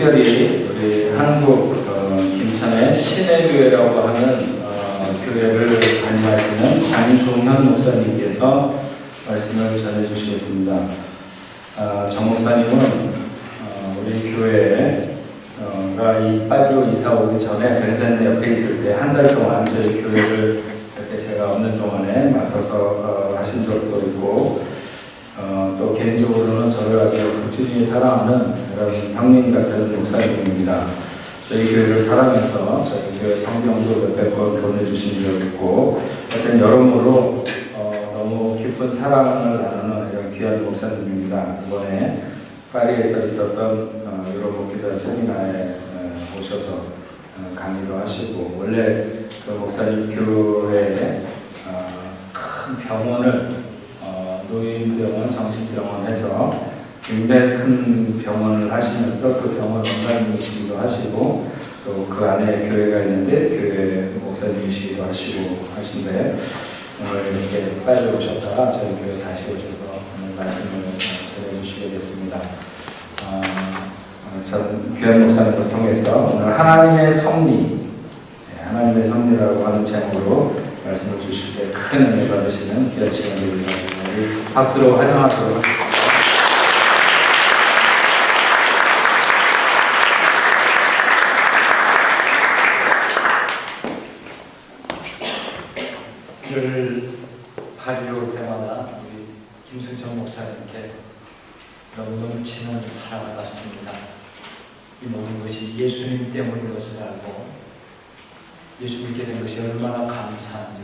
특별히 우리 한국 김천의 신해교회라고 하는 교회를 관리하시는 장종현 목사님께서 말씀을 전해주시겠습니다. 정 목사님은 우리 교회가 이 파리로 이사 오기 전에 벤센 옆에 있을 때 한 달 동안 저희 교회를 이렇게 제가 없는 동안에 맡아서 하신 적도 있고, 또 개인적으로는 저를 아주 극진히 사랑하는 그런 형님 같은 목사님입니다. 저희 교회를 사랑해서 저희 교회 성경도 몇백 번 보내주신 적이 있고, 하여튼 여러모로 너무 깊은 사랑을 나누는 이런 귀한 목사님입니다. 이번에 파리에서 있었던 유럽 목회자 세미나에 오셔서 강의도 하시고, 원래 그 목사님 교회에 큰 병원을 노인병원, 정신병원 해서 굉장히 큰 병원을 하시면서 그 병원 원장님이시기도 하시고, 또 그 안에 교회가 있는데 교회 목사님이시기도 하시고 하신데, 오늘 이렇게 빨리 오셨다가 저희 교회 다시 오셔서 오늘 말씀을 전해주시게 됐습니다. 전 귀한 목사님을 통해서 오늘 하나님의 섭리, 하나님의 섭리라고 하는 제목으로 말씀을 주실 때 큰 은혜 받으시는 귀한 시간이 되기를 박수로 환영하도록 하겠습니다. 늘 파리로 올 때마다 우리 김승정 목사님께 너무 넘치는 사랑을 받습니다. 이 모든 것이 예수님 때문인 것을 알고 예수 믿게 된 것이 얼마나 감사한지.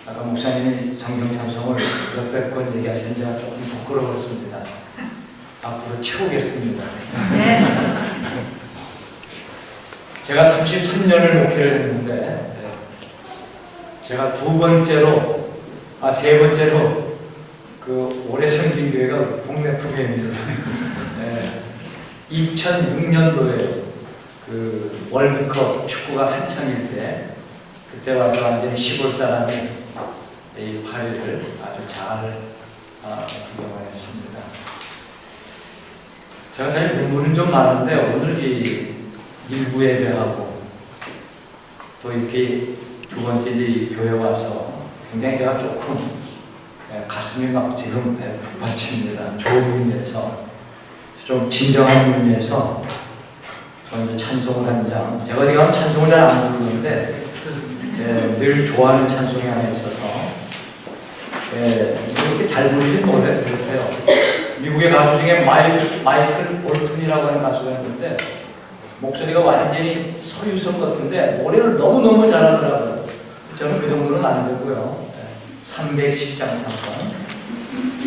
아까 목사님이 성경 찬송을 몇백 번 얘기하신 제가 조금 부끄러웠습니다. 앞으로 채우겠습니다. 제가 33년을 목회를 했는데, 제가 세 번째로 그 올해 생긴 교회가 동네 풍회입니다. 2006년도에 그 월드컵 축구가 한창일 때, 그때 와서 완전히 시골 사람이 이 파리를 아주 잘 구경을 했습니다. 제가 사실 눈물은 좀 많은데, 오늘 이 일부 예배하고 또 이렇게 두 번째 이 교회 와서 굉장히 제가 조금 가슴이 막 지금 북받칩니다. 좋은 의미에서, 좀 진정한 의미에서 먼저 찬송을 한 장. 제가 어디 가면 찬송을 잘 안 부르는데 늘 좋아하는 찬송이 하나 있어서 이렇게 잘 부르진 못해요. 미국의 가수 중에 마이클 볼튼이라고 하는 가수가 있는데, 목소리가 완전히 서유성 같은데 노래를 너무너무 잘하더라고요. 저는 그 정도는 안 되고요. 310장 찬송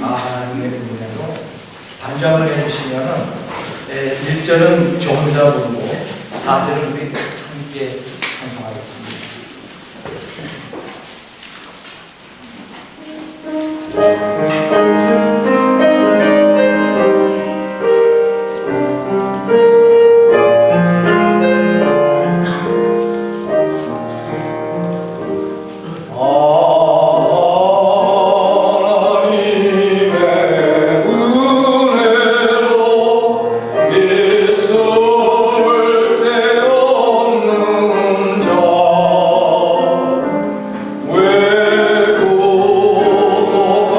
하나님의 은혜로 반주함을 해주시면은 1절은 저 혼자 부르고 4절은 우리 함께 찬송하겠습니다. 왜 고소가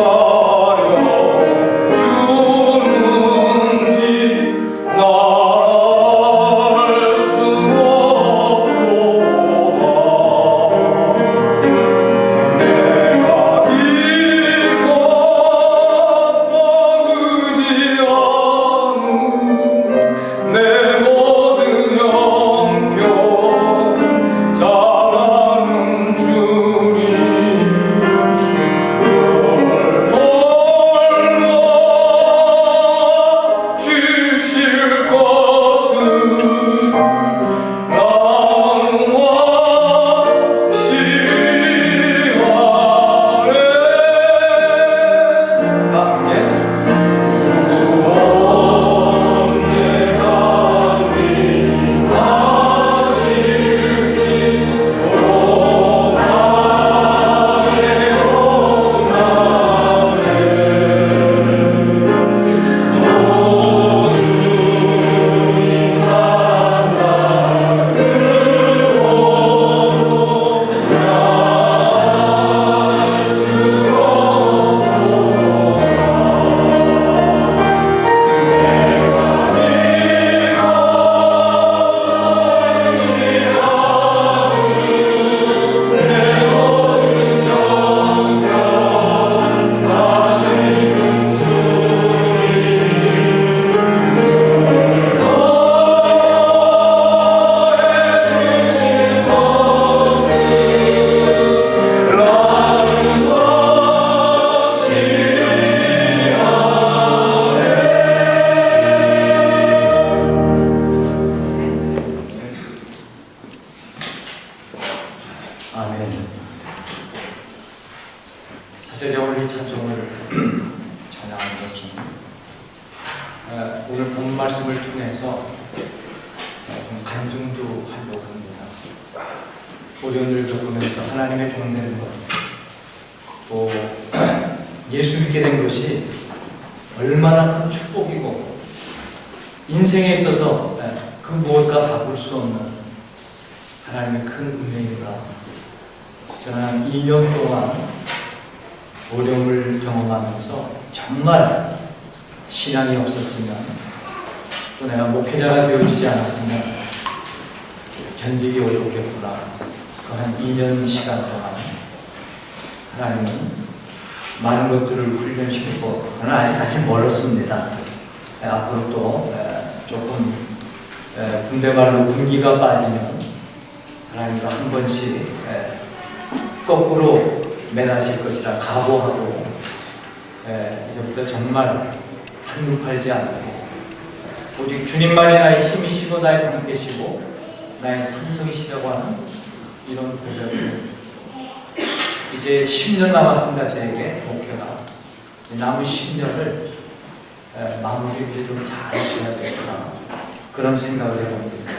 오늘 이 찬송을 찬양하는 것은 오늘 본 말씀을 통해서 좀 간증도 하려고 합니다. 어려움을 겪으면서 하나님의 종된 것, 또 예수 믿게 된 것이 얼마나 큰 축복이고 인생에 있어서 그 무엇과 바꿀 수 없는 하나님의 큰 은혜인가. 저는 2년 동안 어려움을 경험하면서 정말 신앙이 없었으면, 또 내가 목회자가 되어지지 않았으면 견디기 어렵겠구나. 그 한 2년 시간 동안 하나님은 많은 것들을 훈련시키고, 저는 아직 사실 멀었습니다. 앞으로 또 조금 군대 말로 군기가 빠지면 하나님과 한 번씩 거꾸로 매다실 것이라 각오하고 이제부터 정말 한눈팔지 않고 오직 주님만이 나의 힘이시고 나의 방패시고 나의 산성이시라고 하는 이런 고백을 이제 10년 남았습니다. 저에게 목회가 남은 10년을 마무리 이제 좀 잘 지어야겠구나 그런 생각을 해봅니다.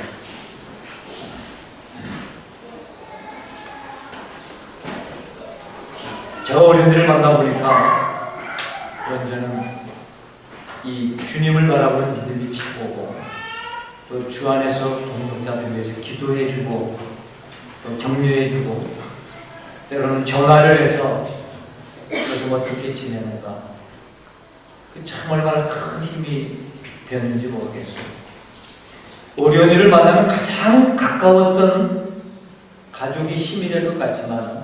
제가 어린이들을 만나보니까 저는 이 주님을 바라보는 믿음이 최고고, 또 주 안에서 동역자들 위해서 기도해주고 또 격려해주고, 때로는 전화를 해서 요즘 어떻게 지내는가, 그 참 얼마나 큰 힘이 되는지 모르겠어요. 어린이를 만나면 가장 가까웠던 가족이 힘이 될 것 같지만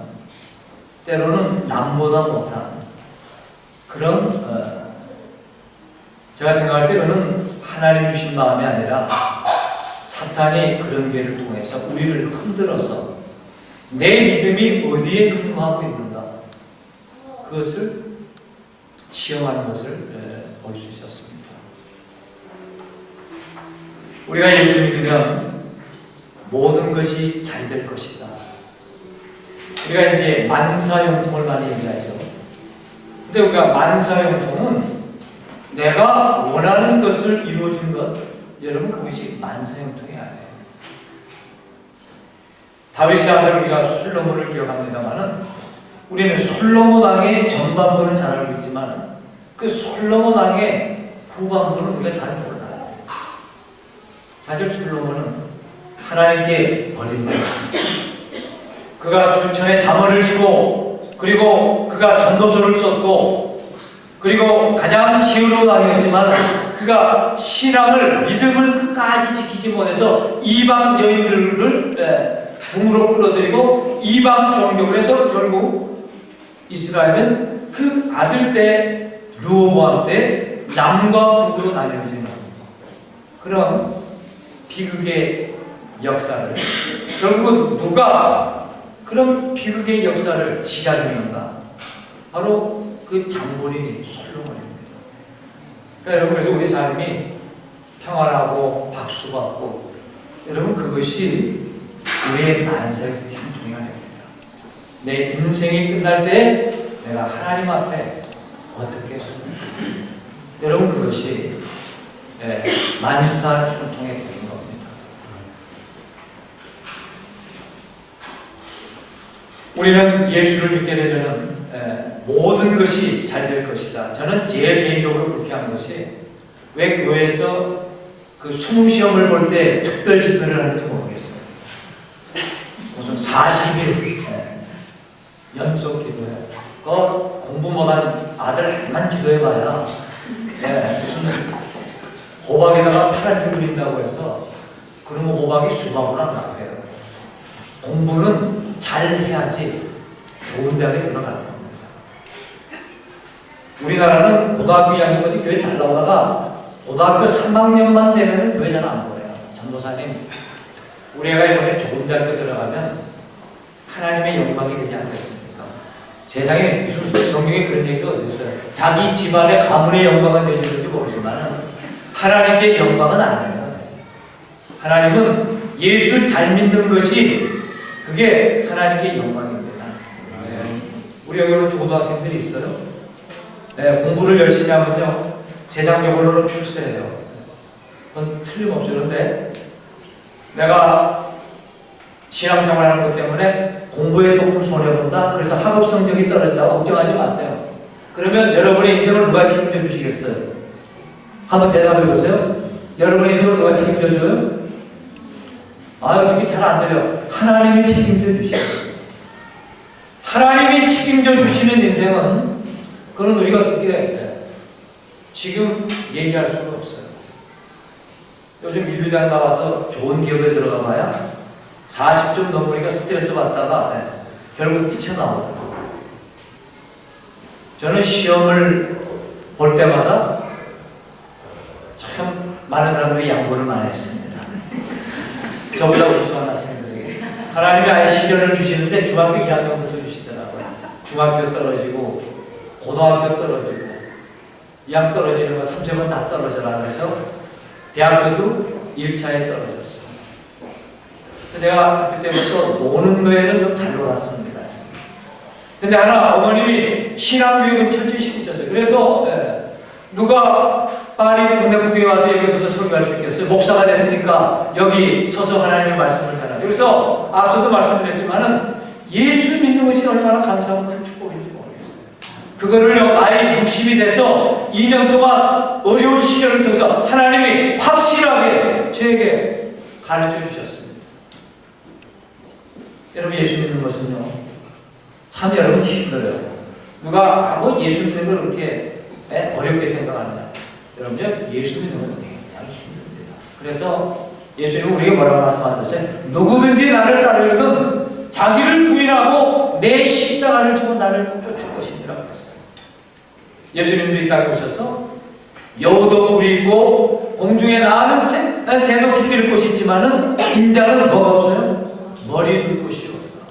때로는 남보다 못한 그런 제가 생각할 때는 하나님 주신 마음이 아니라 사탄이 그런 괴를 통해서 우리를 흔들어서 내 믿음이 어디에 근거하고 있는가 그것을 시험하는 것을 볼 수 있었습니다. 우리가 예수 믿으면 모든 것이 잘 될 것이다. 우리가 이제 만사형통을 많이 얘기하죠. 근데 우리가 만사형통은 내가 원하는 것을 이루어주는 것, 여러분 그것이 만사형통이 아니에요. 다윗의 아들 우리가 솔로몬을 기억합니다만은 우리는 솔로몬 왕의 전반부는 잘 알고 있지만 그 솔로몬 왕의 후반부는 우리가 잘 몰라요. 사실 솔로몬은 하나님께 버림받았습니다. 그가 수천의 잠언을 지고, 그리고 그가 전도서를 썼고, 그리고 가장 지혜로운 왕이었지만 그가 신앙을, 믿음을 끝까지 지키지 못해서 이방 여인들을 궁으로 끌어들이고 이방 종교를 해서 결국 이스라엘은 그 아들 때 르호보암 때 남과 북으로 나뉘어지는 그런 비극의 역사를, 결국은 누가 그런 비극의 역사를 지자했는가? 바로 그 장본인이 솔로몬입니다. 그러니까 여러분, 그래서 우리 삶이 평안하고 박수받고, 여러분 그것이 우리의 만사의 형통이 아닙니다. 내 인생이 끝날 때 내가 하나님 앞에 어떻게 했습니까? 여러분 그것이 만사 형통의 되는 겁니다. 우리는 예수를 믿게 되면 모든 것이 잘 될 것이다. 저는 제일 개인적으로 그렇게 한 것이, 왜 교회에서 그 수능시험을 볼 때 특별 집회를 하는지 모르겠어요. 무슨 40일 연속 기도해. 그 공부 못한 아들 한만 기도해봐야 무슨 호박에다가 파란 줄 그린다고 해서 그러면 호박이 수박으로 안 나와요. 공부는 잘 해야지 좋은 대학에 들어가는 겁니다. 우리나라는 고등학교 2학년까지 교회 잘 나오다가 고등학교 3학년만 되면 교회 잘 안 보여요. 전도사님, 우리 애가 이번에 좋은 대학교 들어가면 하나님의 영광이 되지 않겠습니까? 세상에 무슨 성경에 그런 얘기가 어디 있어요? 자기 집안의 가문의 영광은 되시는지 모르지만 하나님의 영광은 아니에요. 하나님은 예수 잘 믿는 것이 그게 하나님께 영광입니다. 우리 여기 고등학생들이 있어요. 네, 공부를 열심히 하면요 세상적으로는 출세해요. 그건 틀림없어요. 그런데 내가 신앙생활하는 것 때문에 공부에 조금 손해본다, 그래서 학업 성적이 떨어진다, 걱정하지 마세요. 그러면 여러분의 인생을 누가 책임져 주시겠어요? 한번 대답해 보세요. 여러분의 인생을 누가 책임져 줘요? 어떻게 잘 안 들려. 하나님이 책임져 주시죠. 하나님이 책임져 주시는 인생은, 그건 우리가 어떻게 지금 얘기할 수가 없어요. 요즘 인류대학 나와서 좋은 기업에 들어가 봐야 40점 넘으니까 스트레스 받다가 결국 뛰쳐나오더라고요. 저는 시험을 볼 때마다 참 많은 사람들이 양보를 많이 했습니다. 저보다 우수한 학생들에게 하나님이 아예 시련을 주시는데 중학교 1학년부터 주시더라고요. 중학교 떨어지고 고등학교 떨어지고 2학 떨어지는 거 3점은 다 떨어져라 그래서 대학교도 1차에 떨어졌어요. 그래서 제가 학교 때부터 노는 거에는 좀 잘 놀았습니다. 근데 하나 어머님이 신앙교육은 철저히 시키셨어요. 그래서 누가 파리 동대문교회 와서 여기 서서 설교할 수 있겠어요? 목사가 됐으니까 여기 서서 하나님의 말씀을 전하죠. 그래서 앞서도 말씀드렸지만은 예수 믿는 것이 얼마나 감사하고 큰 축복인지 모르겠어요. 그거를요 나이 60이 돼서 2년 동안 어려운 시련을 통해서 하나님이 확실하게 저에게 가르쳐 주셨습니다. 여러분 예수 믿는 것은요 참 여러분 힘들어요. 누가 예수 믿는 걸 그렇게 어렵게 생각한다. 여러분들 예수 믿는 건 굉장히 힘듭니다. 그래서 예수님은 우리에게 뭐라고 말씀하셨어요? 누구든지 나를 따르려면 자기를 부인하고 내 십자가를 지고 나를 쫓을 것이니라 그랬어요. 예수님도 이 땅에 오셔서 여우도 부리고 공중에 나는 새도 깃들 곳이 있지만은 인자는 뭐가 없어요? 머리 둘 곳이 없다.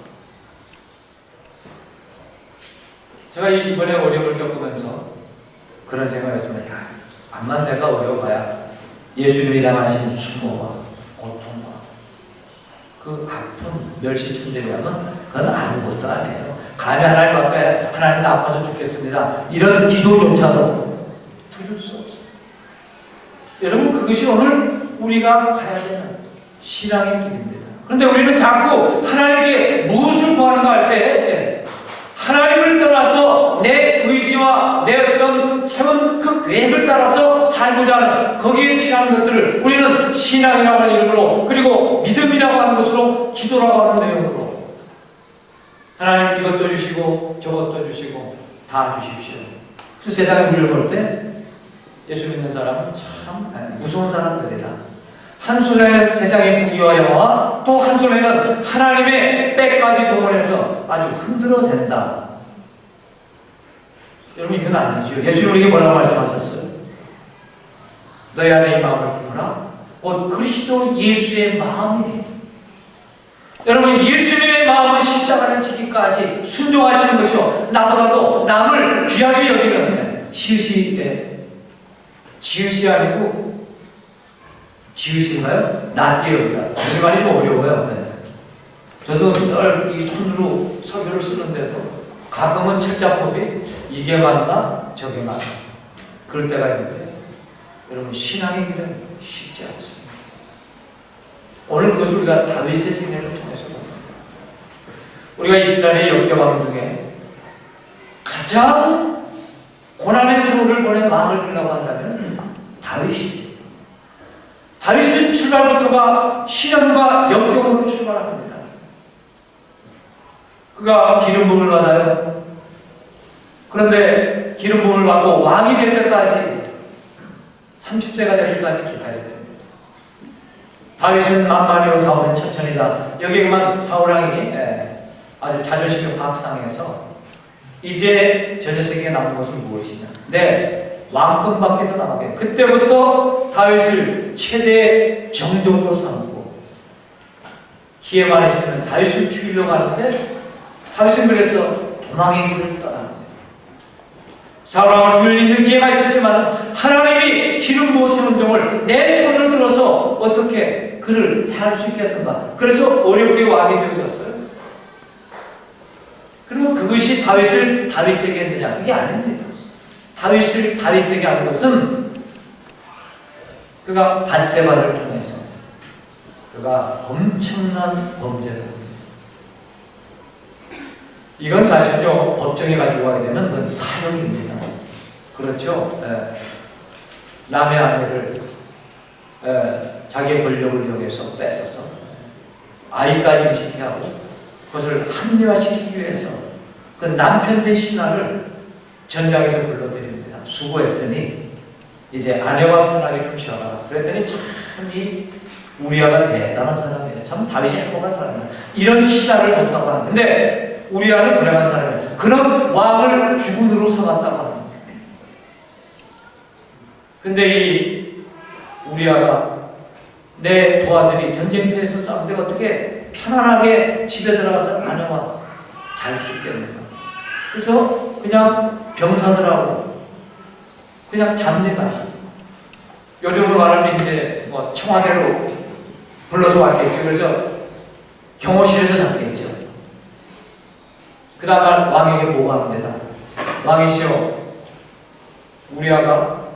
제가 이번에 어려움을 겪으면서 그런 생각을 했습니다. 암만 내가 어려워야 예수님이 당하신 수모와 고통과 그 아픔, 멸시천대하면 그건 아무것도 아니에요. 감히 하나님 앞에 하나님 나 아파서 죽겠습니다. 이런 기도조차도 들을 수 없어요. 여러분 그것이 오늘 우리가 가야 되는 신앙의 길입니다. 그런데 우리는 자꾸 하나님께 무엇을 구하는가 할 때 하나님을 떠나서 내 의지와 내 어떤 세운 그 계획을 따라서 살고자 하는 거기에 필요한 것들을 우리는 신앙이라고 하는 이름으로 그리고 믿음이라고 하는 것으로 기도라고 하는 내용으로 하나님 이것도 주시고 저것도 주시고 다 주십시오. 그래서 세상의 우리를 볼 때 예수 믿는 사람은 참 무서운 사람들이다. 한 손에는 세상의 부귀와 영화와 또 한 손에는 하나님의 때까지 동원해서 아주 흔들어댄다. 여러분 이건 아니죠. 예수님 우리에게 뭐라고 말씀하셨어요? 너희 안에 이 마음을 품으라. 곧 그리스도 예수의 마음이에요. 여러분 예수님의 마음은 십자가를 지기까지 순종하시는 것이요 나보다도 남을 귀하게 여기는 지읒이 아니고 지으신가요? 낫게 여기다. 이 말이 좀 어려워요. 저도 늘 이 손으로 서교를 쓰는데도 가끔은 책자법이 이게 맞나 저게 맞나 그럴 때가 있는데 여러분 신앙의 길은 쉽지 않습니다. 오늘 그것을 우리가 다윗의 생애를 통해서 봅니다. 우리가 이스라엘의 역대왕 중에 가장 고난의 세월을 보낸 왕을 들라고 한다면 다윗이 다윗은 출발부터가 시련과 역경으로 출발합니다. 그가 기름 부음을 받아요. 그런데 기름 부음을 받고 왕이 될 때까지 30세가 될 때까지 기다려야 됩니다. 다윗은 만만이요 사울은 천천히다. 여기에만 사울왕이 아주 자존심이 확 상해서 이제 저 녀석에게 남은 것은 무엇이냐. 왕권밖에 더 남았겠네. 그때부터 다윗을 최대 정적으로 삼고 기회만 있으면 다윗을 죽이려고 하는데 다윗은 그래서 도망의 길을 떠납니다. 사울왕을 죽일 있는 기회가 있었지만 하나님이 기름 부으신 은종을 내 손을 들어서 어떻게 그를 해할 수 있겠는가. 그래서 어렵게 왕이 되어졌어요. 그리고 그것이 다윗을 다윗되게 했느냐? 그게 아닙니다. 다윗을 다윗되게 한 것은 그가 밧세바를 통해서 그가 엄청난 범죄를 합니다. 이건 사실요, 법정에 가지고 가게 되면 그건 사형입니다. 그렇죠? 남의 아내를 자기의 권력을 이용해서 뺏어서 아이까지 임신케 하고 그것을 합리화시키기 위해서 그 남편 된 신하를 전장에서 불러드립니다. 수고했으니 이제 아내와 편하게 좀 쉬어라. 그랬더니 참 이 우리아가 대단한 사람이에요. 참 다윗이 행복한 사람이에요. 이런 신하를 뒀다고 하는 근데 우리아는 불행한 사람이에요. 그런 왕을 주군으로 삼았다고 합니다. 근데 이 우리아가 내 부하들이 전쟁터에서 싸우는데 어떻게 편안하게 집에 들어가서 아내와 잘 수 있겠는가. 그래서 그냥 병사들하고 그냥 잡니다. 요즘으로 말하면 이제 뭐 청와대로 불러서 왔겠죠. 그래서 경호실에서 잡겠죠. 그 다음 왕에게 보고합니다. 왕이시여, 우리아가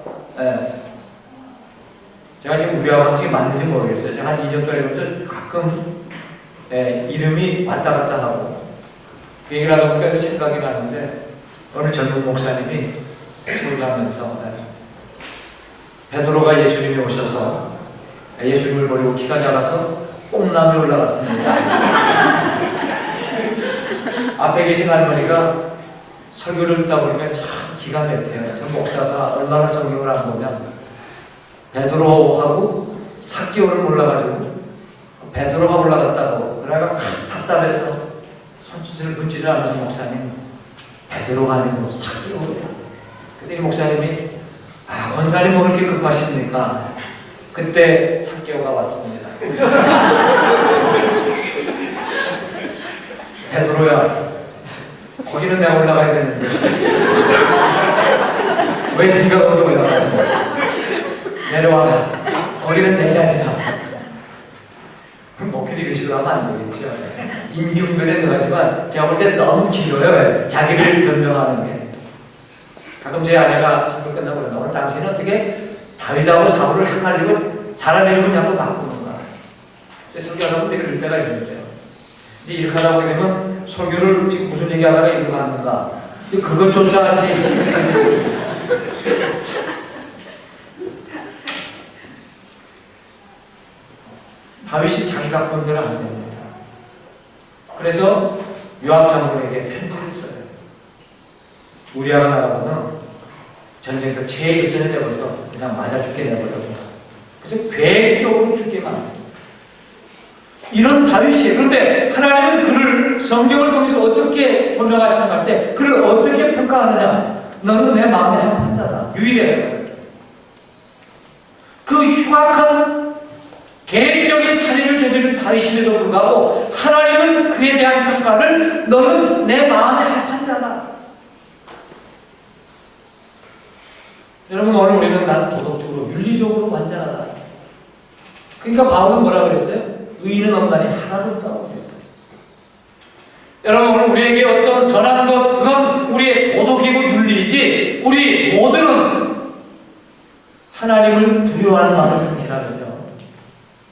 제가 지금 우리아가 어떻게 맞는지 모르겠어요. 제가 한 2년 동안 해보면서 가끔 이름이 왔다 갔다 하고 그 얘기를 하다 보니까 생각이 나는데 어느 젊은 목사님이 설교하면서 베드로가 예수님이 오셔서 예수님을 버리고 키가 작아서 뽕나무에 올라갔습니다. 앞에 계신 할머니가 설교를 듣다 보니까 참 기가 막혀요. 저 목사가 얼마나 성경을 안 보면 베드로하고 삭개오를 몰라가지고 베드로가 올라갔다고 그래가 답답해서 손짓을 붙이지 않으신 목사님, 베드로가 아니고 삭개오예요. 근데 이 목사님이 권사님 뭐 그렇게 급하십니까? 그때 삭개오가 왔습니다. 베드로야, 거기는 내가 올라가야 되는데 왜 네가 거기 올라가야 돼? 내려와. 거기는 내 자리다. 목소리 의식을 하면 안 되겠죠. 임균변에 들어가지만 제가 볼 때 너무 길어요. 자기를 변명하는 게. 가끔 제 아내가 선거 끝나고 그런다. 오늘 당신은 어떻게 다윗하고 사울을 헷갈리고 사람 이름을 자꾸 바꾸는가. 설교하다 보면 그럴 때가 있는데 이제 이렇게 하다 보게 되면 설교를 지금 무슨 얘기하다가 이렇게 하는가. 이제 그것조차 이제 다윗이 자기가 건드려 안 됩니다. 그래서 요압 장군에게 편지를 써요. 우리아가 나가고는 전쟁터 제일 센 데서 그냥 맞아 죽게 내버려요. 그래서 계획적으로 죽게만 합니다. 이런 다윗이 그런데 하나님은 그를 성경을 통해서 어떻게 조명하시는가 할 때 그를 어떻게 평가하느냐. 너는 내 마음에 합한 자다. 유일해요. 그 흉악한 계획적인 살인을 저지른 다윗임에도 불구하고 하나님은 그에 대한 평가를 너는 내 마음에 합한 자다. 여러분 오늘 우리는 나는 도덕적으로 윤리적으로 완전하다. 그러니까 바울은 뭐라 그랬어요? 의인은 없나니 하나도 없다고 그랬어요. 여러분 오늘 우리에게 어떤 선한 것 그건 우리의 도덕이고 윤리이지 우리 모두는 하나님을 두려워하는 마음을 상실하면요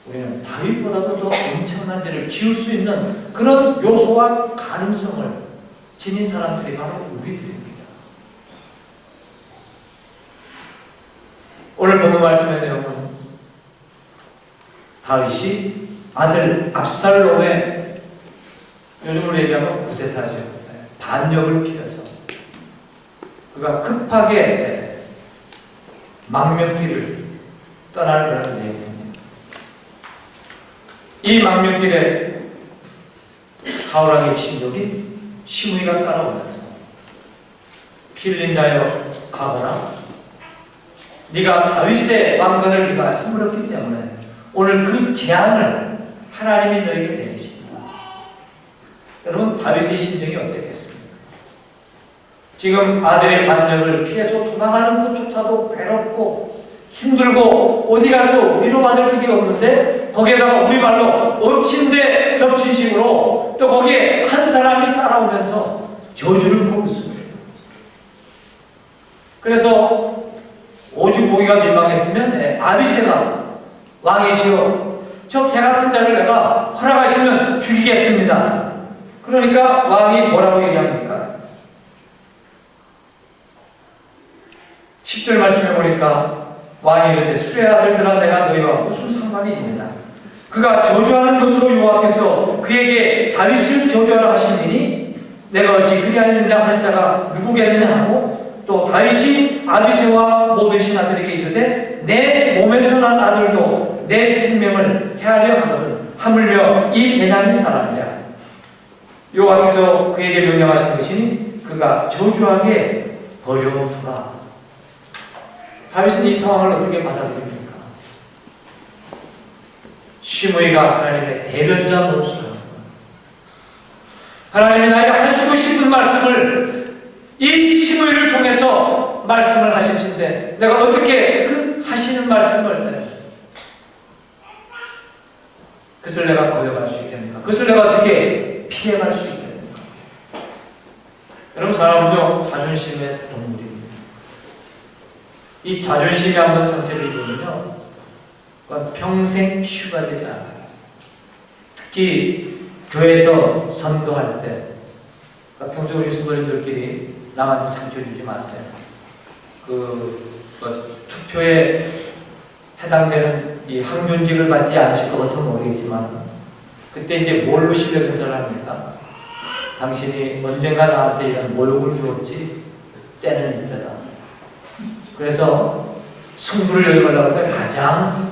우리는 다윗보다도 더 엄청난 죄를 지을 수 있는 그런 요소와 가능성을 지닌 사람들이 바로 우리들입니다. 오늘 본문 말씀의 내용은 다윗이 아들 압살롬의 요즘으로 얘기하면 쿠데타죠. 반역을 피해서 그가 급하게 망명길을 떠나는 그런 내용입니다. 이 망명길에 사울왕의 친족이 시므이가 따라오면서 필린 자여 가거라. 네가 다윗의 왕권을 네가 허물었기 때문에 오늘 그 재앙을 하나님이 너에게 내리십니다. 여러분 다윗의 심정이 어땠겠습니까? 지금 아들의 반역을 피해서 도망가는 것조차도 괴롭고 힘들고 어디 가서 위로받을 길이 없는데 거기에다가 우리 말로 엎친 데 덮친 식으로 또 거기에 한 사람이 따라오면서 저주를 보고 있습니다. 그래서 오죽 보기가 민망했으면 아비새가 왕이시여 저 개같은 자를 내가 허락하시면 죽이겠습니다. 그러니까 왕이 뭐라고 얘기합니까? 10절 말씀해 보니까 왕이 이르되 수레 아들들아 내가 너희와 무슨 상관이 있느냐. 그가 저주하는 것으로 여호와께서 그에게 다윗을 저주하라 하시니 내가 어찌 그리하였느냐 할 자가 누구겠느냐 하고 또 다윗이 아비새와 모든 신하들에게 이르되 내 몸에서 난 아들도 내 생명을 해하려 하거든 하물며 이 베냐민 사람이야. 여호와께서 그에게 명령하신 것이니 그가 저주하게 버려두라. 다윗은 이 상황을 어떻게 받아들입니까? 시므이가 하나님의 대변자 노릇을 하나님이 나에게 하시고 싶은 말씀을 이 시므이를 통해서 말씀을 하시는데 내가 어떻게 그 하시는 말씀을 그것을 내가 거역할 수 있겠는가? 그것을 내가 어떻게 피해갈 수 있겠는가? 여러분 사람은요 자존심의 동물입니다. 이 자존심이 한번 상처를 입으면요 그건 평생 치유가 되지 않아요. 특히 교회에서 선도할 때 그러니까 평소 우리 수고자들끼리 남한테 상처 주지 마세요. 투표에 해당되는 이 항존직을 받지 않으실 것 같으면 모르겠지만 그때 이제 뭘로 실력인지를 합니까? 당신이 언젠가 나한테 이런 모욕을 주었지 때는 이때다. 그래서 승부를 여행하려고 할 때 가장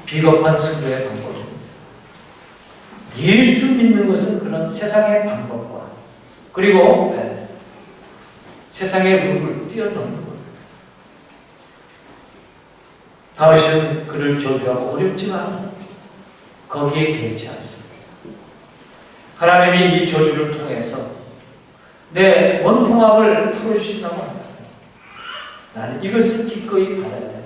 비겁한 승부의 방법입니다. 예수 믿는 것은 그런 세상의 방법과 그리고 세상의 룰을 뛰어넘는 것. 다윗은 그를 저주하고 어렵지만 거기에 개의치 않습니다. 하나님이 이 저주를 통해서 내 원통함을 풀어주신다고 합니다. 나는 이것을 기꺼이 받아야 된다.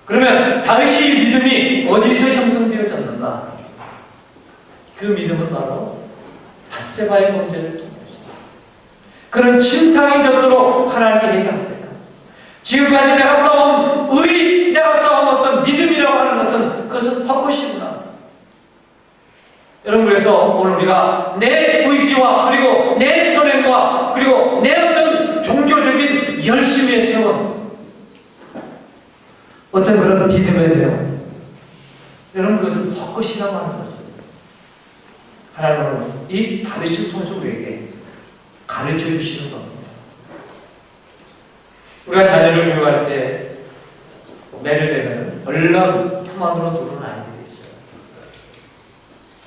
그러면 다윗의 믿음이 어디서 형성되어졌는가? 그 믿음은 바로 밧세바의 범죄를 통해서 그는 침상이 젖도록 하나님께 얘기합니다. 지금까지 내가 쌓은 의, 내가 쌓은 어떤 믿음이라고 하는 것은 그것은 헛것이구나. 여러분 그래서 오늘 우리가 내 의지와 그리고 내 선행과 그리고 내 어떤 종교적인 열심에 세운 어떤 그런 믿음에 대한 여러분 그것은 헛것이라고 하는 것입니다. 하나님은 이 다윗을 통해서 우리에게 가르쳐 주시는 겁니다. 우리가 자녀를 교육할 때 매를 대면 얼른 품 안으로 들어오는 아이들이 있어요.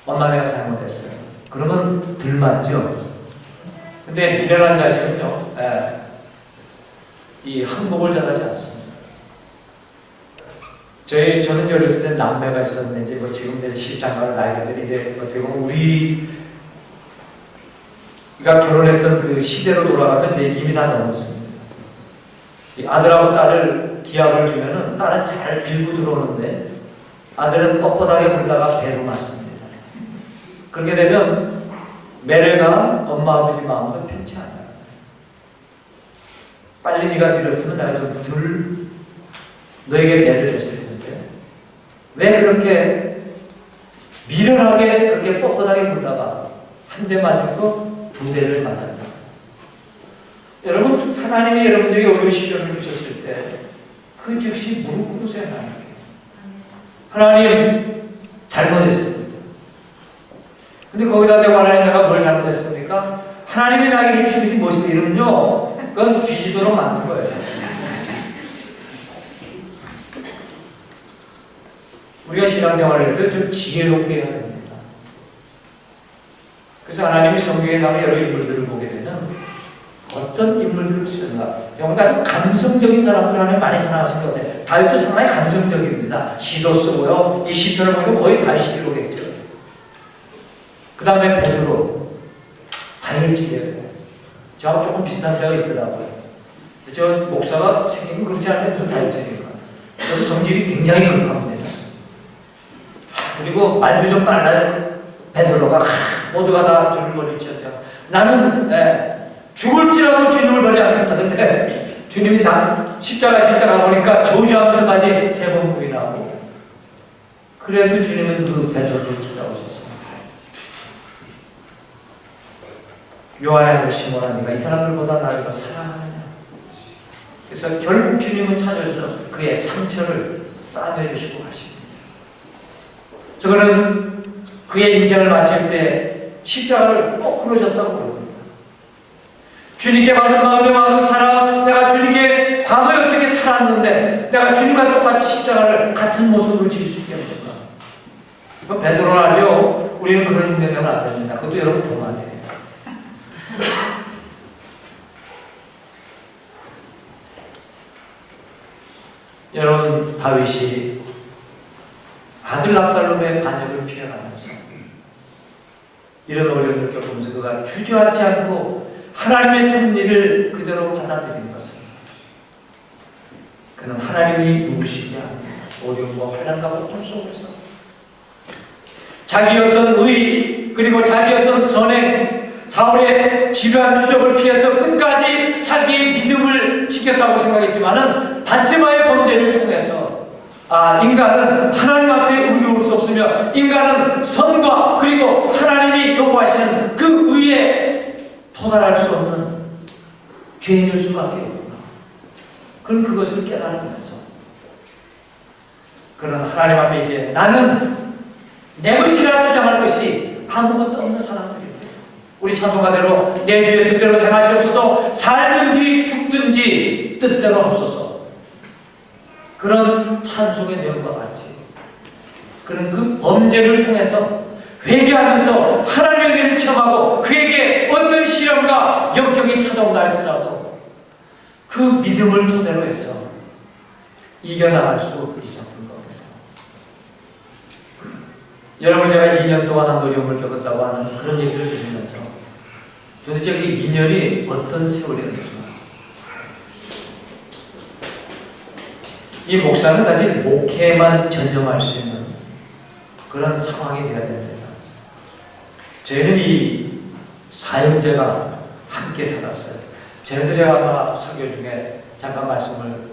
엄마 내가 잘못했어요. 그러면 들 맞죠. 근데 미련한 자식은요, 이 항복을 잘하지 않습니다. 저는 어렸을 때 남매가 있었는데, 이제 뭐 지금 이제 시장가를 나이들이 이제 어떻게 보면 우리가 결혼했던 그 시대로 돌아가면 이제 이미 다 넘었습니다. 이 아들하고 딸을 기합을 주면은 딸은 잘 빌고 들어오는데 아들은 뻣뻣하게 굴다가 배로 맞습니다. 그렇게 되면 매를 엄마 아버지 마음도 편치 않아요. 빨리 네가 빌었으면 내가 좀 덜 너에게 매를 했을 텐데 왜 그렇게 미련하게 그렇게 뻣뻣하게 굴다가 한 대 맞은 거 두 대를 맞았다. 여러분 하나님이 여러분들이 어려운 시련을 주셨을 때 그 즉시 무릎 꿇으세요. 하나님 잘못했습니다. 근데 거기다 대고 하나님 내가 뭘 잘못했습니까? 하나님이 나에게 해주신 모습 이름은요 그건 뒤지도록 만든 거예요. 우리가 신앙생활을 할 때 좀 지혜롭게 해야 됩니다. 그래서 하나님이 성경에 나오는 여러 인물들을 보게 되면 어떤 인물들을 쓰는가? 정말 아주 감성적인 사람들 하나님 많이 사랑하신 것 같아요. 다윗도 상당히 감성적입니다. 시도 쓰고요. 이 시편을 보면 거의 다윗이 기록했죠. 그 다음에 베드로, 다혈질이에요. 저하고 조금 비슷한 데가 있더라고요. 저 목사가 생긴 그렇지 않은데 무슨 다혈질입니까? 저도 성질이 굉장히 급합니다. 그리고 말도 좀 빨라요. 베드로가 모두가 다 줄을 버리죠. 나는 죽을지라도 주님을 보지 않겠다. 근데 주님이 다 십자가 보니까 저주하면서까지 3번 부인하고, 그래도 주님은 그 베드로를 찾아오셨습니다. 요한의 아들 시몬아, 네가 이 사람들보다 나를 더 사랑하느냐? 그래서 결국 주님은 찾아오셔서 그의 상처를 싸매주시고 가십니다. 저거는 그의 인생을 마칠 때 십자가를 거꾸로 졌다고 그럽니다. 주님께 받은 마음에 받은 사랑, 내가 주님께 과거에 어떻게 살았는데 내가 주님과 똑같이 십자가를 같은 모습으로 지을 수 있게 됩니다. 이거 베드로는 알죠? 우리는 그런 흉내 내면 안 됩니다. 그것도 여러분 교만이에요. 여러분, 다윗이 아들 압살롬의 반역을 피해가면서 이런 어려움을 겪으면서 그가 주저하지 않고 하나님의 승리를 그대로 받아들이는 것은, 그는 하나님이 누구시지 않고 어려움과 환난과 고통 속에서 자기 어떤 의, 그리고 자기 어떤 선행, 사울의 집요한 추적을 피해서 끝까지 자기의 믿음을 지켰다고 생각했지만은 밧세바의 범죄를 통해서 인간은 하나님 앞에 의로울 수 없으며 인간은 선과 그리고 하나님이 요구하시는 그 의에 도달할 수 없는 죄인일 수밖에 없구나. 그는 그것을 깨달으면서 그런 하나님 앞에 이제 나는 내 것이라 주장할 것이 아무것도 없는 사람들입니다. 우리 찬송가대로 내 주의 뜻대로 행하시옵소서, 살든지 죽든지 뜻대로 없소서. 그런 찬송의 내용과 같이 그는 그 범죄를 통해서 회개하면서 하나님의 은혜를 체험하고 그에게 어떤 시련과 역경이 찾아온다 할지라도 그 믿음을 토대로 해서 이겨나갈 수 있었던 겁니다. 여러분, 제가 2년 동안 어려움을 겪었다고 하는 그런 얘기를 들으면서 도대체 그 2년이 어떤 세월이었는지, 이 목사는 사실 목회만 전념할 수 있는 그런 상황이 되어야 됩니다. 저희는 이 사형제가 함께 살았어요. 저희도 제가 아마 설교 중에 잠깐 말씀을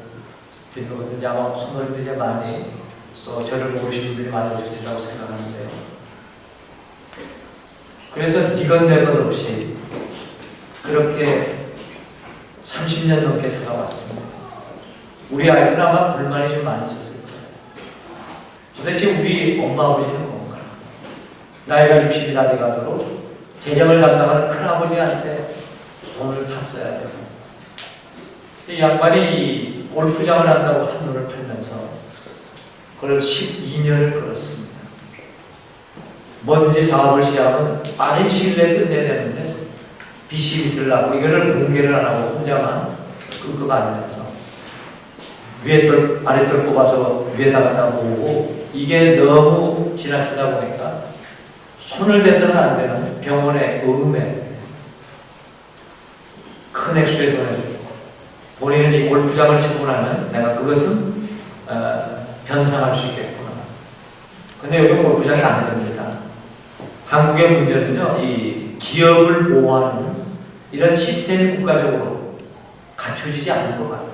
드린 거거든요. 아마 성도님들이 이제 많이 또 저를 모르시는 분들이 많이 오셨으리라고 생각하는데요. 그래서 니건 내건 없이 그렇게 30년 넘게 살아왔습니다. 우리 아이들은 아마 불만이 좀 많이 있었을 거예요. 도대체 우리 엄마 아버지는 뭔가? 나이가 60이 다 돼가도록 재정을 담당하는 큰아버지한테 돈을 다 써야 되고, 이 양반이 이 골프장을 한다고 한눈을 팔면서 그걸 12년을 끌었습니다. 먼지 사업을 시작하면 빠른 시일 내에 끝내야 되는데 빚이 빚을 나고 이거를 공개를 안 하고 혼자만 끄끄 안면서 위에 돌 아래 돌 뽑아서 위에다 갖다 모으고, 이게 너무 지나치다 보니까 손을 대서는 안 되는 병원의 의음에 큰 액수의 돈을 주고, 본인은 이 골프장을 치고 나면 내가 그것은 변상할 수 있겠구나. 근데 요즘 골프장이 안 됩니다. 한국의 문제는요, 이 기업을 보호하는 이런 시스템이 국가적으로 갖춰지지 않은 것 같아요.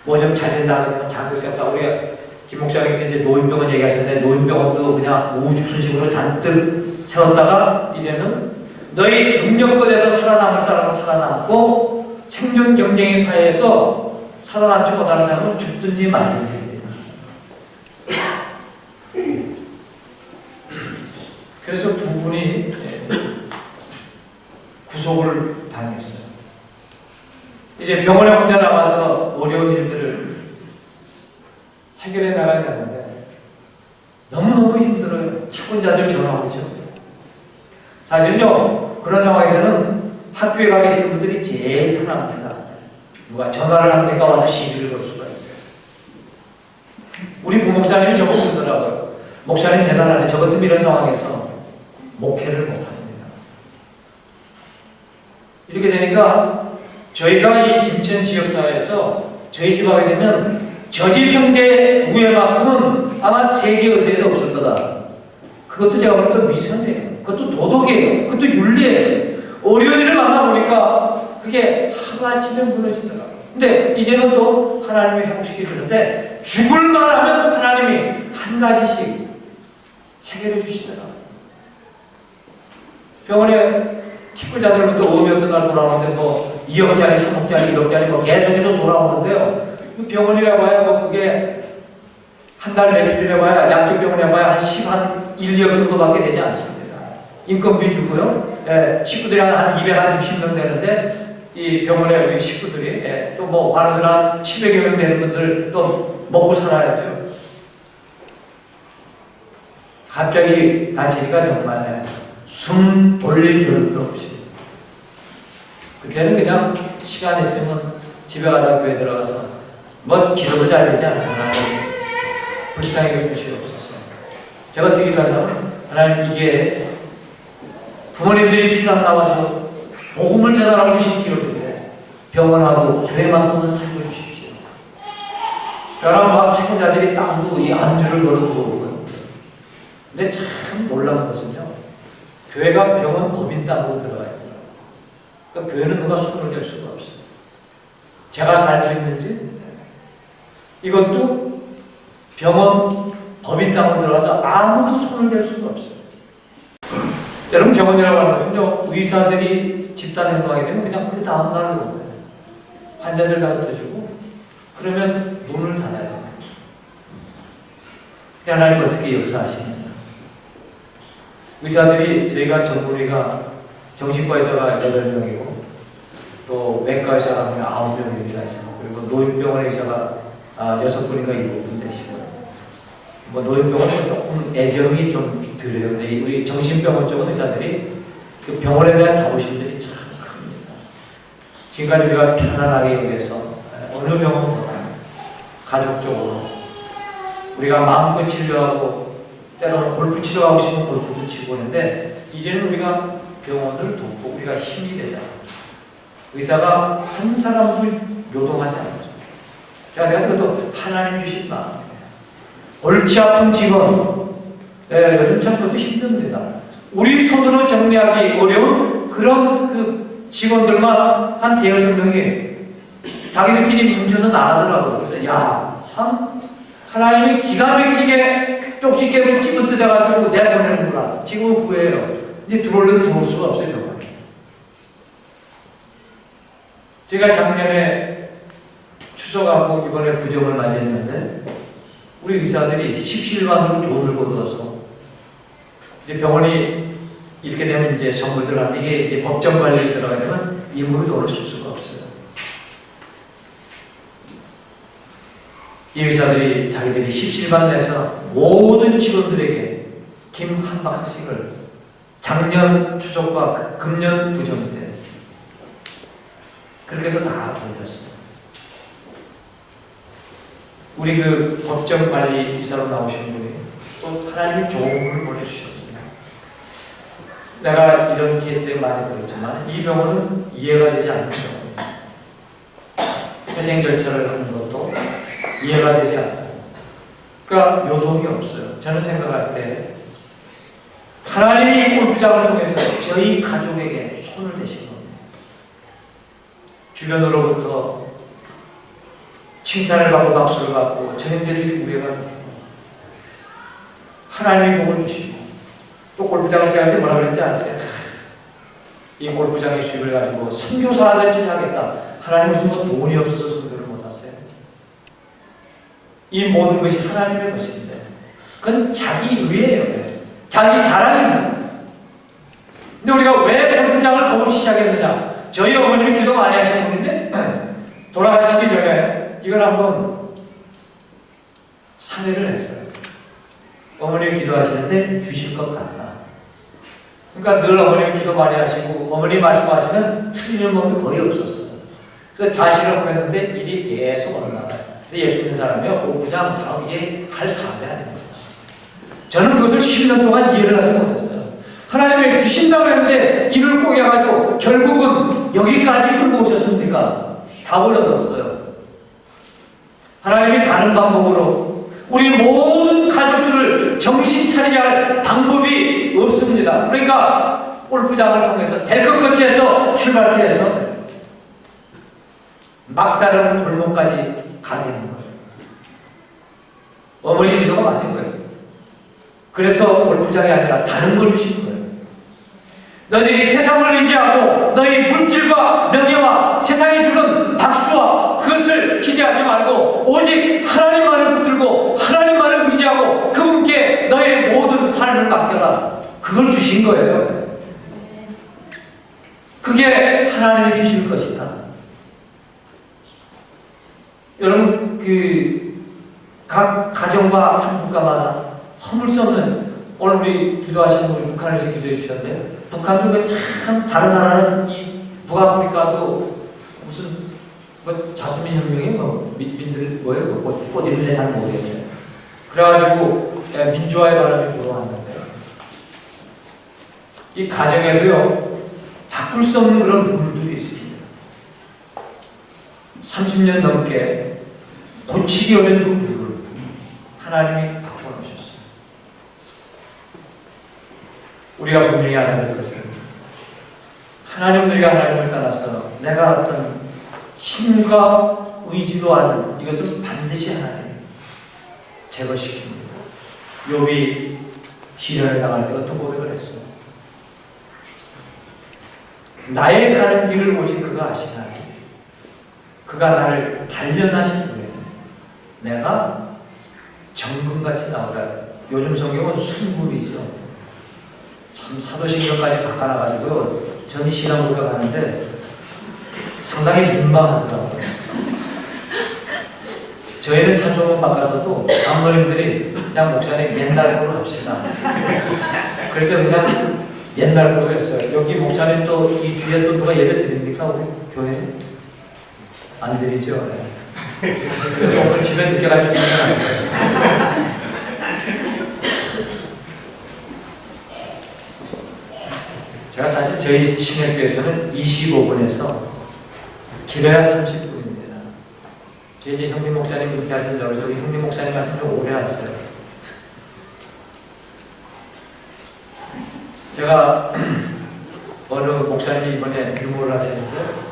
뭐 좀 잘 된다 그러면 잔뜩 세웠다. 우리가 김 목사님께서 이제 노인병원 얘기하셨는데, 노인병원도 그냥 우후죽순식으로 잔뜩 세웠다가 이제는 너희 능력권에서 살아남을 사람은 살아남고 생존 경쟁의 사회에서 살아남지 못하는 사람은 죽든지 말든지 됩니다. 그래서 두 분이 구속을 당했어요. 이제 병원에 혼자 남아서 어려운 일들을 해결해 나가야 되는데 너무너무 힘들어요. 채권자들 전화 오죠. 사실요, 그런 상황에서는 학교에 가 계신 분들이 제일 편합니다. 누가 전화를 합니까? 와서 시비를 걸 수가 있어요. 우리 부목사님이 저거 보더라고요. 목사님 대단하세요. 저 같은 이런 상황에서 목회를 못합니다. 이렇게 되니까 저희가 이 김천 지역사회에서 저희 집 하게 되면 저 집 형제 우애만큼은 아마 세계 어디에도 없을 거다. 그것도 제가 보니까 위선이에요. 그것도 도덕이에요. 그것도 윤리예요. 어려운 만나보니까 그게 하루아침에 무너지더라고요. 근데 이제는 또 하나님이 회복시켜 주는데 죽을 만하면 하나님이 한 가지씩 해결해 주시더라고요. 병원에 치과자들부터 오면 어떤 날 돌아오는데 뭐 2억짜리, 3억짜리, 1억짜리 뭐 계속해서 돌아오는데요. 병원이라 봐야 뭐 그게 한 달 매출이라 봐야 양쪽 병원에 봐야 한 1, 2억 정도밖에 되지 않습니다. 인건비 주고요. 예, 식구들이 한 260명 되는데 이 병원에 우리 식구들이 예, 또 뭐 환우들 한 10여여 명 되는 분들 또 먹고 살아야죠. 갑자기 다치니까 정말 숨 돌릴 겨를도 없이 그때는 그냥 시간 있으면 집에 가다 교회 들어가서 뭐 기도도 잘 되지 않아요. 하나님 불쌍히 여주시옵소서. 제가 어떻게 가면 하나님 이게 부모님들이 피난 나와서 복음을 전하라고 주신 기록인데 병원하고 교회만큼은 살려주십시오. 그러나 막 채권자들이 땅도 이 안주를 걸어두고 근데 참 놀라운 것은요. 교회가 병원 법인 땅으로 들어가야 돼요. 그러니까 교회는 누가 손을 댈 수가 없어요. 제가 살고 있는지 이것도 병원 법인 땅으로 들어가서 아무도 손을 댈 수가 없어요. 여러분 병원이라고 하는 것은요. 의사들이 집단 행동하게 되면 그냥 그 다음 날로 오거예요. 환자들 다 흩어지고 그러면 문을 닫아요. 하나님 어떻게 역사하시느냐. 의사들이 저희가 전문의가 정신과 의사가 8명이고 또 외과 의사가 9명입니다. 그리고 노인병원 의사가 6분인가 7분 되시고요. 뭐 노인병원은 조금 애정이 좀 덜해요. 근데 우리 정신병원 쪽은 의사들이 그 병원에 대한 자부심들이 참 큽니다. 지금까지 우리가 편안하게 여기서 어느 병원보다 가족적으로 우리가 마음껏 치료하고 때로는 골프 치러 가고 싶으면 골프도 치고 오는데 이제는 우리가 병원을 돕고 우리가 힘이 되자. 의사가 한 사람도 요동하지 않죠. 제가 생각해도 그것도 하나님 주신 마음이에요. 골치 아픈 직원, 요즘 참 그것도 힘듭니다. 우리 손으로 정리하기 어려운 그런 그 직원들만 한 5-6명이 자기들끼리 뭉쳐서 나가더라고요. 그래서 야, 참 하나님이 기가 막히게 쪽집게로 찌긋뜯어가지고 내보내는구나. 지금 후회해요. 이제 들어올래도 들어올 수가 없어요. 병원에. 제가 작년에 추석하고 이번에 부정을 맞이했는데 우리 의사들이 십시일반으로 돈을 걷어서 이제 병원이 이렇게 되면 이제 선물들한테 이게 법정 관리에 들어가려면 임으로 돈을 쓸 수가 없어요. 이 의사들이 자기들이 십시일반 내서 모든 직원들에게 김 한 박스씩을 작년 추석과 금년 부정 때 그렇게 해서 다 돌렸어요. 우리 그 법정관리 기사로 나오신 분이 또 하나님이 좋은 분을 보내주셨습니다. 내가 이런 케이스에 많이 들었지만 이 병원은 이해가 되지 않는 병원입니다. 회생 절차를 하는 것도 이해가 되지 않아요. 그러니까 요동이 없어요. 저는 생각할 때 하나님이 골프장을 통해서 저희 가족에게 손을 대신 겁니다. 주변으로부터 칭찬을 받고 박수를 받고 저 형제들이 우애가 좋고 하나님이 복을 주시고 또 골프장을 세울 때 뭐라 그랬지 않으세요? 이 골프장의 수입을 가지고 선교사를 투자하겠다. 하나님 무슨 뭐 돈이 없어서 선교를 못 왔어요. 이 모든 것이 하나님의 것인데 그건 자기 의예요. 자기 자랑입니다. 근데 우리가 왜 골프장을 가보기 시작했느냐? 저희 어머님이 기도 많이 하시는 분인데 돌아가시기 전에 이걸 한번 상의를 했어요. 어머님이 기도하시는데 주실 것 같다. 그러니까 늘 어머님이 기도 많이 하시고 어머니 말씀하시면 틀리는 법이 거의 없었어요. 그래서 자신을 보냈는데 일이 계속 올라가요. 근데 예수 믿는 사람이요 골프장 사업이 할 사업이 아닙니다. 저는 그것을 10년 동안 이해를 하지 못했어요. 하나님이 주신다고 했는데 일을 포기해가지고 결국은 여기까지 끌고 오셨습니까? 답을 얻었어요. 하나님이 다른 방법으로 우리 모든 가족들을 정신 차리게 할 방법이 없습니다. 그러니까 골프장을 통해서 델크 코치에서 출발케 해서 막다른 골목까지 가게 된 거예요. 어머니 기도가 맞은 거예요. 그래서 골프장이 아니라 다른 걸 주신 거예요. 너희들이 세상을 의지하고 너희 물질과 명예와 세상이 주는 박수와 그것을 기대하지 말고 오직 하나님만을 붙들고 하나님만을 의지하고 그분께 너의 모든 삶을 맡겨라. 그걸 주신 거예요. 그게 하나님이 주신 것이다. 여러분, 각 가정과 한국가마다 허물 수 없는, 오늘 우리 기도하시는 분이 북한에서 기도해 주셨는데, 북한도 참 다른 나라는 이 북아프리카도 무슨 자스민 혁명이 민들 뭐예요? 꽃 이름인데 잘 모르겠어요. 그래가지고 민주화의 바람이 불어왔는데 이 가정에도요 바꿀 수 없는 그런 물들이 있습니다. 30년 넘게 고치기 어려운 그 물을 하나님이 바꿔놓으셨어요. 우리가 분명히 알아야 될 것은 우리가 하나님을 떠나서 내가 어떤 힘과 의지로 하는 이것을 반드시 하나님 제거시킵니다. 욥이 시련을 당할 때 어떤 고백을 했어요? 나의 가는 길을 오직 그가 아시나니 그가 나를 단련하신 후에 내가 정금같이 나오라. 요즘 성경은 순금이죠. 참 사도신경까지 바꿔놔가지고 전 신앙 고백하는데 상당히 민망하더라고요. 저희는 찬송은 바꿔서도 장로님들이 그냥 목사님 옛날 거로 합시다. 그래서 그냥 옛날 거로 했어요. 여기 목사님 또 이 뒤에 또 누가 예배 드립니까? 우리 교회? 안 드리죠? 네. 그래서 오늘 집에 늦게 가실 생각 났어요. 제가 사실 저희 신학교에서는 25분에서 길어야 30분입니다. 제 이제 형님 목사님 그렇게 하신 줄 알고 우리 형님 목사님 말씀 좀 오래 하셨어요. 제가 어느 목사님이 이번에 유모를 하셨는데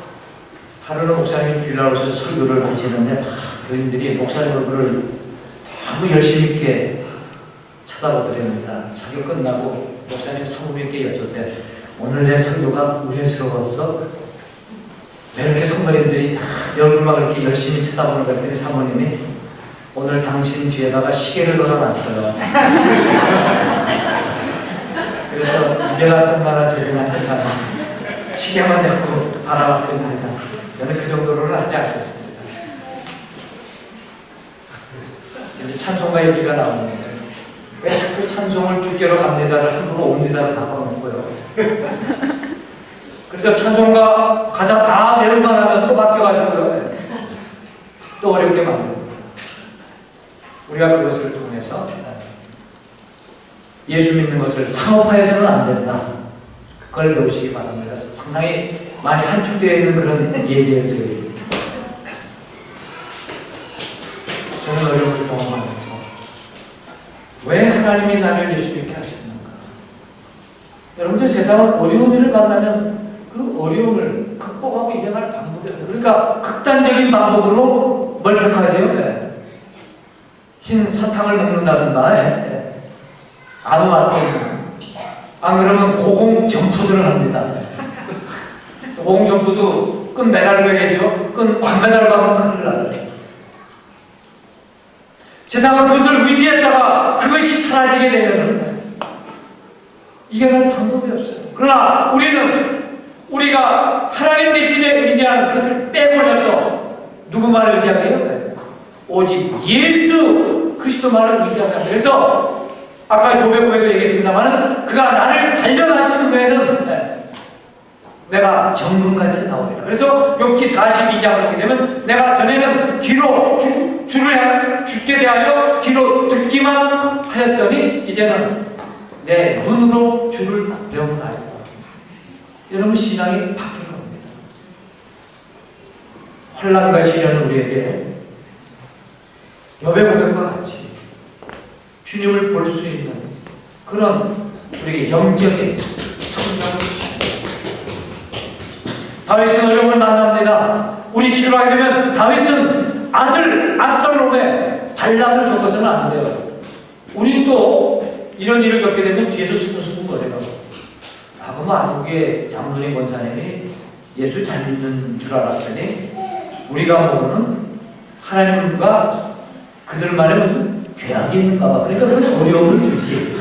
하루는 목사님이 주일날 오셔서 설교를 하시는데 교인들이 목사님 얼굴을 너무 열심히 있게 쳐다보더랍니다. 설교 끝나고 목사님 사모님께 여쭤대 오늘 내 설교가 의외스러웠어? 왜 이렇게 성도님들이 다 얼굴만 그렇게 열심히 쳐다보는 걸 했더니 사모님이 오늘 당신 뒤에다가 시계를 걸어놨어요. 그래서 이제 같은 나라 재생한테다가 시계만 잡고 바라봤답니다. 저는 그 정도로는 하지 않겠습니다. 이제 찬송가 얘기가 나오는데 왜 자꾸 찬송을 주께로 갑니다를 함부로 옵니다를 바꿔놓고요. 그래서 찬송가 가사 다 외울만 하면 또 바뀌어가지고요. 또 어렵게 만듭니다. 우리가 그것을 통해서 예수 믿는 것을 상업화해서는 안 된다. 그걸 배우시기 바랍니다. 상당히 많이 한축되어 있는 그런 얘기예요. 저는 어려움을 경험하면서 왜 하나님이 나를 예수 믿게 하셨는가? 여러분들 세상은 어려운 일을 만나면 그 어려움을 극복하고 이겨갈 방법이 없어요. 그러니까 극단적인 방법으로 뭘 택하죠? 네. 흰 사탕을 먹는다든가 네. 아무 맛도 안 그러면 고공 점프들을 합니다. 고공 점프도 끈 매달고 해야죠. 끈 안 매달고 하면 큰일 나요. 세상은 그것을 의지했다가 그것이 사라지게 되면 이겨낼 방법이 없어요. 그러나 우리가 하나님 대신에 의지하는 그것을 빼버려서 누구만을 의지하게요? 오직 예수 그리스도만을 의지하게. 그래서 아까 욥의 고백을 얘기했습니다만 그가 나를 단련하신 후에는 내가 정금같이 나오리라. 그래서 욥기 42장을 보게 되면 내가 전에는 귀로 주께 대하여 귀로 듣기만 하였더니 이제는 내 눈으로 주를 배우나이다. 여러분 신앙이 바뀐 겁니다. 환난과 시련은 우리에게 욥의 고백과 같이 주님을 볼 수 있는 그런 우리에게 영적인 성장을 다윗은 어려움을 만납니다. 우리 실화하게 되면 다윗은 아들 압살롬의 반란을 겪어서는 안 돼요. 우린 또 이런 일을 겪게 되면 뒤에서 수근수근 거려요. 아, 그럼 안국의 장로님 권사님이 예수 잘 믿는 줄 알았더니 우리가 모르는 하나님과 그들만의 무슨 죄악이 있는가 봐. 그러니까 그런 어려움을 주지.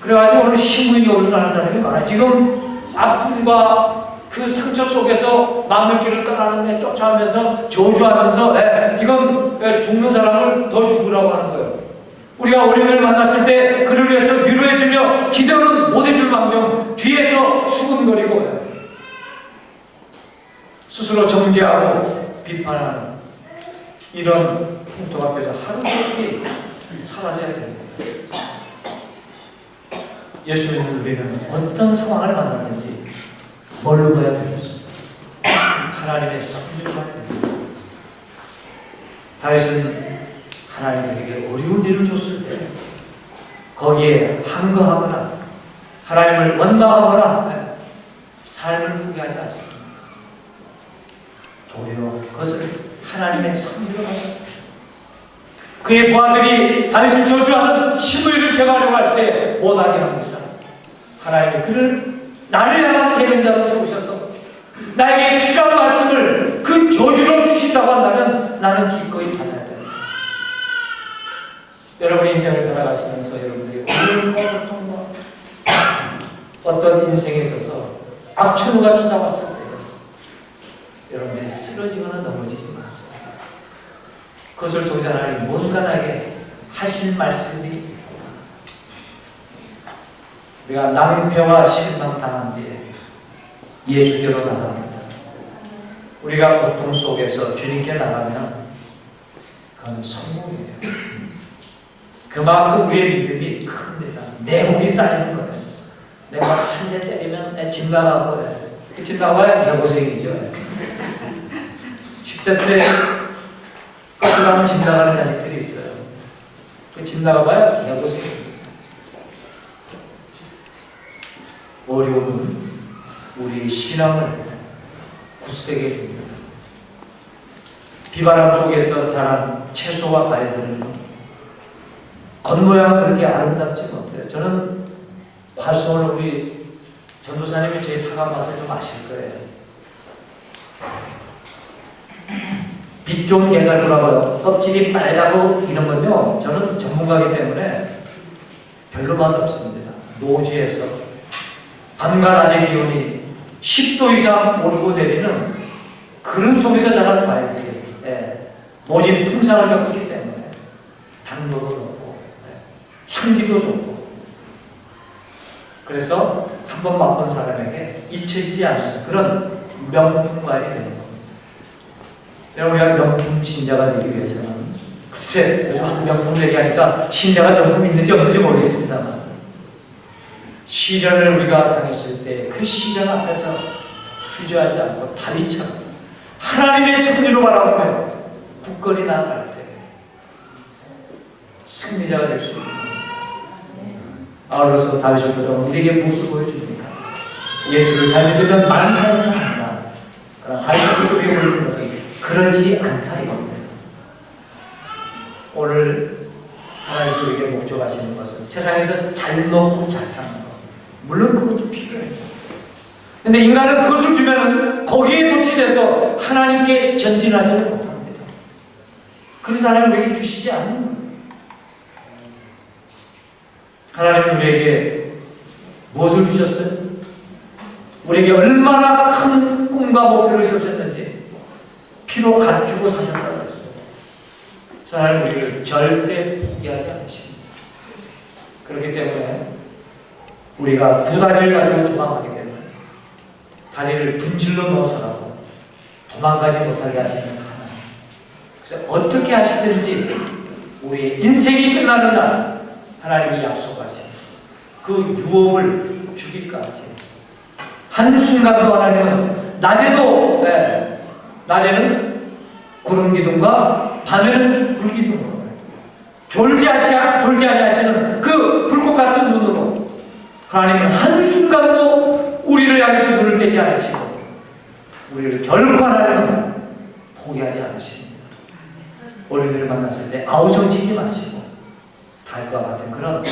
그래가지고 오늘 신부인이 오르는 사람이 많아요. 지금 아픔과 그 상처 속에서 마음의 길을 떠나는데 쫓아오면서 저주하면서 이건 죽는 사람을 더 죽으라고 하는 거예요. 우리가 어린이를 만났을 때 그를 위해서 위로해주며 기도는 못해줄 망정 뒤에서 수근거리고 스스로 정죄하고 비판하는 이런 풍토 앞에서 하루속히 사라져야 됩니다. 예수 믿는 우리는 어떤 상황을 만났는지 뭘로 봐야 되겠습니까? 하나님의 섭리로 봐야 됩니다. 다윗은 하나님에게 어려운 일을 줬을 때 거기에 항거하거나 하나님을 원망하거나 삶을 포기하지 않습니다. 도리어 그것을 하나님의 섭리로 봐야 됩니다. 그의 부하들이 다윗을 저주하는 시므이를 제거하려고 할 때 못하게 합니다. 하나님이 그를 나를 향한 대변자로 세우셔서 나에게 필요한 말씀을 그 저주로 주신다고 한다면 나는 기꺼이 받아야 됩니다. 여러분의 인생을 살아가시면서 여러분들이 어려움과 고통과 어떤 인생에 있어서 악천후가 찾아왔을 때 여러분들이 쓰러지거나 넘어지지 마세요. 그것을 통해서 하나님 뭔가나게 하실 말씀이 우리가 낭패와 실망당한 뒤에 예수께로 나갑니다. 우리가 고통 속에서 주님께 나가면 그건 성공이에요. 그만큼 우리의 믿음이 큽니다. 내공이 쌓이는 거예요. 내가 한 대 때리면 집 나가고 집 나가야 개고생이죠. 10대 때 끝나면 집 나가는 자식들이 있어요. 그 집 나가봐야 개고생입니다. 어려움은 우리 신앙을 굳세게 해줍니다. 비바람 속에서 자란 채소와 과일들은 겉모양은 그렇게 아름답지 못해요. 저는 과수원을 우리 전도사님이 제 사과 맛을 좀 아실 거예요. 빛 좋은 게살이라고요. 껍질이 빨갛고 이런 건요. 저는 전문가이기 때문에 별로 맛없습니다. 노지에서 밤과 낮의 기온이 10도 이상 오르고 내리는 그런 속에서 자란 과일들이 모진 풍상을 겪었기 때문에 당도도 높고 향기도 좋고 그래서 한번 맛본 사람에게 잊혀지지 않는 그런 명품 과일이 되는 겁니다. 우리가 명품 신자가 되기 위해서는 글쎄 요즘 명품 얘기하니까 신자가 명품 있는지 없는지 모르겠습니다만 시련을 우리가 당했을 때 그 시련 앞에서 주저하지 않고 다윗처럼 하나님의 섭리로 바라보며 굳건히 나아갈 때 승리자가 될 수 있는 아울러서 다윗을 조정은 우리에게 무엇을 보여줍니까? 예수를 잘 믿으면 많은 사람을 한다. 그러나 다윗을 속에 보여주는 것은 그렇지 않다 이겁니다. 오늘 하나님께서 우리에게 목적하시는 것은 세상에서 잘 먹고 잘 사는 것 물론 그것도 필요해요. 근데 인간은 그것을 주면은 거기에 도취돼서 하나님께 전진하지를 못합니다. 그래서 하나님 우리에게 주시지 않는 거예요. 하나님은 우리에게 무엇을 주셨어요? 우리에게 얼마나 큰 꿈과 목표를 세우셨는지 피로 갖추고 사셨다고 했어요. 하나님 우리를 절대 포기하지 않으십니다. 그렇기 때문에 우리가 두 다리를 가지고 도망가게 되면 다리를 분질러 넣어서라도 도망가지 못하게 하시는 하나님. 그래서 어떻게 하시든지 우리의 인생이 끝나는 날 하나님이 약속하신 그 유업을 주기까지 한순간도 하나님은 낮에는 구름 기둥과 밤에는 불 기둥으로 졸지 아니하시는 그 불꽃 같은 눈으로 하나님은 한순간도 우리를 향해서 눈을 떼지 않으시고 우리를 결코 하나님은 포기하지 않으십니다. 어린이를 만났을 때 아우성치지 마시고 달과 같은 그런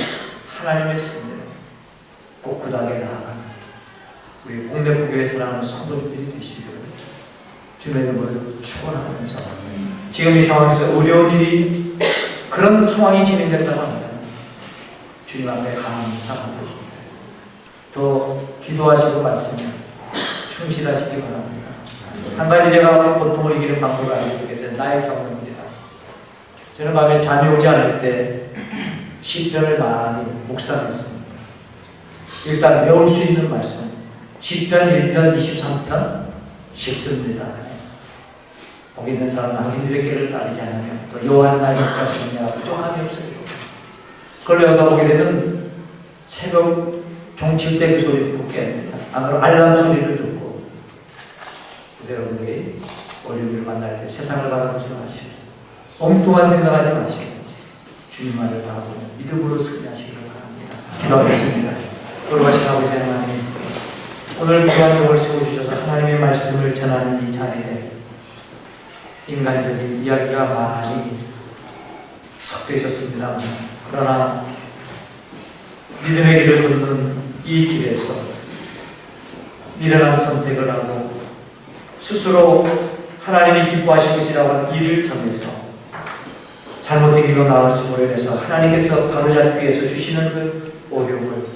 하나님의 손으로 꼿꼿하게 나아가는 우리 공대부교에 사랑하는 성도들이 되시기를 주님의 이름으로 축원하면서 지금 이 상황에서 어려운 일이 그런 상황이 진행됐다고 합니다. 주님 앞에 감사하고 더 기도하시고 말씀에 충실하시기 바랍니다. 한 가지 제가 고통을 이기는 방법을 알고 계세요. 나의 경험입니다. 저는 밤에 잠이 오지 않을 때 시편을 많이 묵상했습니다. 일단 배울 수 있는 말씀 시편 1편 23편 쉽습니다. 거기 있는 사람 낭인들의 길을 따르지 않으면 또 여호와는 나의 목자시냐 부족함이 없으리라. 그걸 여기다 보게 되면 새벽 종칠 때 그 소리 듣고 깹니다. 안 그러면 알람 소리를 듣고. 그래서 여러분들이 어린이를 만날 때 세상을 바라보지 마시고 엉뚱한 생각하지 마시고 주님만을 바라보고 믿음으로 승리하시기를 바랍니다. 기도하겠습니다. 돌아가신 아버지 하나님, 오늘 귀한 종을 세워주셔서 하나님의 말씀을 전하는 이 자리에 인간적인 이야기가 많이 섞여 있었습니다. 그러나 믿음의 길을 걷는 이 길에서 미련한 선택을 하고 스스로 하나님이 기뻐하실 것이라고 하는 일을 정해서 잘못된 길로 나올 수 모르면서 하나님께서 바로잡기 위해서 주시는 그 어려움을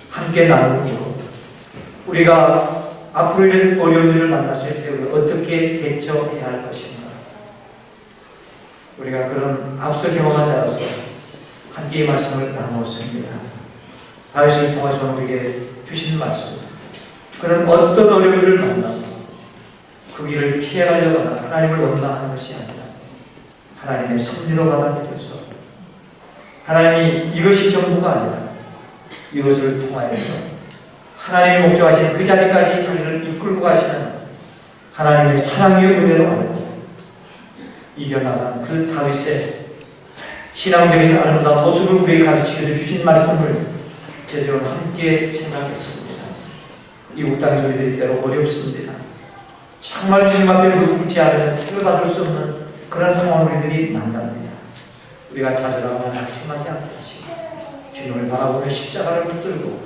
함께 나누고 우리가 앞으로 이런 어려운 일을 만났을 때 우리가 어떻게 대처해야 할 것인가, 우리가 그런 앞서 경험한 자로서 함께 이 말씀을 나누었습니다. 다윗을 통해서 우리에게 주신 말씀, 그런 어떤 어려움을 만나고 그 길을 피해가려거나 하나님을 원망하는 것이 아니라 하나님의 섭리로 받아들여서 하나님이 이것이 전부가 아니라 이것을 통하여서 하나님이 목적하신 그 자리까지 자기를 이끌고 가시는 하나님의 사랑의 은혜로 알고 이겨나간 그 다윗의 신앙적인 아름다운 모습을 우리에게 가르치셔서 주신 말씀을 제대로 함께 생각했습니다. 이웃 땅의 소리들이 때로 어렵습니다. 정말 주님 앞에 무릎 꿇지 않으면 뜻을 받을 수 없는 그런 상황을 우리들이 만납니다. 우리가 좌절하거나 낙심하지 않게 하시고 주님을 바라보며 십자가를 붙들고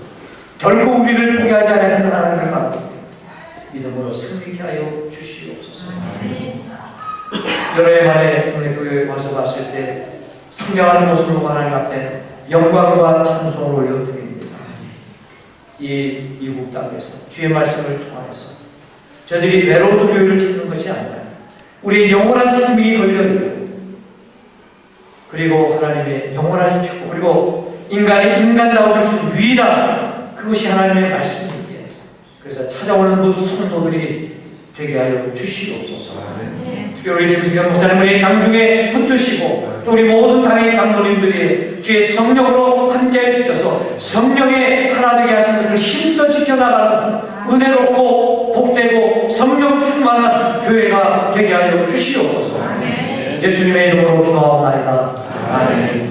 결코 우리를 포기하지 않으시는 하나님을 바라보고 믿음으로 승리케 하여 주시옵소서. 여러 해 만에 국내교회에 와서 봤을 때 성장하는 모습으로 하나님 앞에 영광과 찬송을 올려드립니다. 이 미국 땅에서 주의 말씀을 통하여서 저들이 외로워서 교회를 찾는 것이 아니라 우리의 영원한 생명이 걸려있고 그리고 하나님의 영원한 축복 그리고 인간의 인간다워질 수 있는 유일한 그것이 하나님의 말씀이기에 그래서 찾아오는 모든 성도들이 되게 하여 주시옵소서. 특별히 우리 김승현 목사님 우리 장중에 붙드시고 또 우리 모든 당의 장로님들이 주의 성령으로 함께해 주셔서 성령의 하나 되게 하신 것을 힘써 지켜나가는 은혜롭고 복되고 성령 충만한 교회가 되게 하여 주시옵소서. 예수님의 이름으로 기도하옵나이다. 아멘.